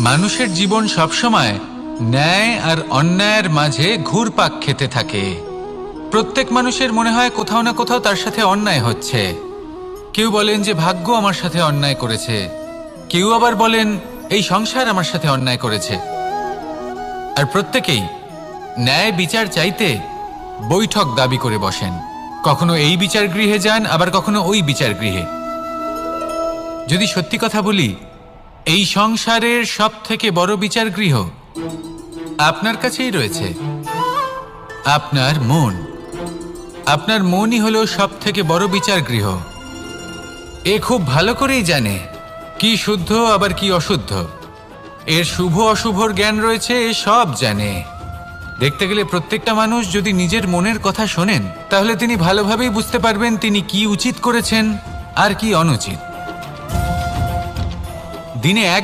মানুষের জীবন সবসময় ন্যায় আর অন্যায়ের মাঝে ঘুরপাক খেতে থাকে। প্রত্যেক মানুষের মনে হয় কোথাও না কোথাও তার সাথে অন্যায় হচ্ছে। কেউ বলেন যে ভাগ্য আমার সাথে অন্যায় করেছে, কেউ আবার বলেন এই সংসার আমার সাথে অন্যায় করেছে। আর প্রত্যেকেই ন্যায় বিচার চাইতে বৈঠক দাবি করে বসেন। কখনো এই বিচার গৃহে যান, আবার কখনো ওই বিচার গৃহে। যদি সত্যি কথা বলি, এই সংসারের সব থেকে বড় বিচার গৃহ আপনার কাছেই রয়েছে, আপনার মন। আপনার মনই হলো সব থেকে বড় বিচার গৃহ। এ খুব ভালো করেই জানে কি শুদ্ধ আবার কি অশুদ্ধ। এর শুভ অশুভর জ্ঞান রয়েছে, এ সব জানে। দেখতে গেলে প্রত্যেকটা মানুষ যদি নিজের মনের কথা শোনেন, তাহলে তিনি ভালোভাবেই বুঝতে পারবেন তিনি কি উচিত করেছেন আর কি অনুচিত। দিনে এক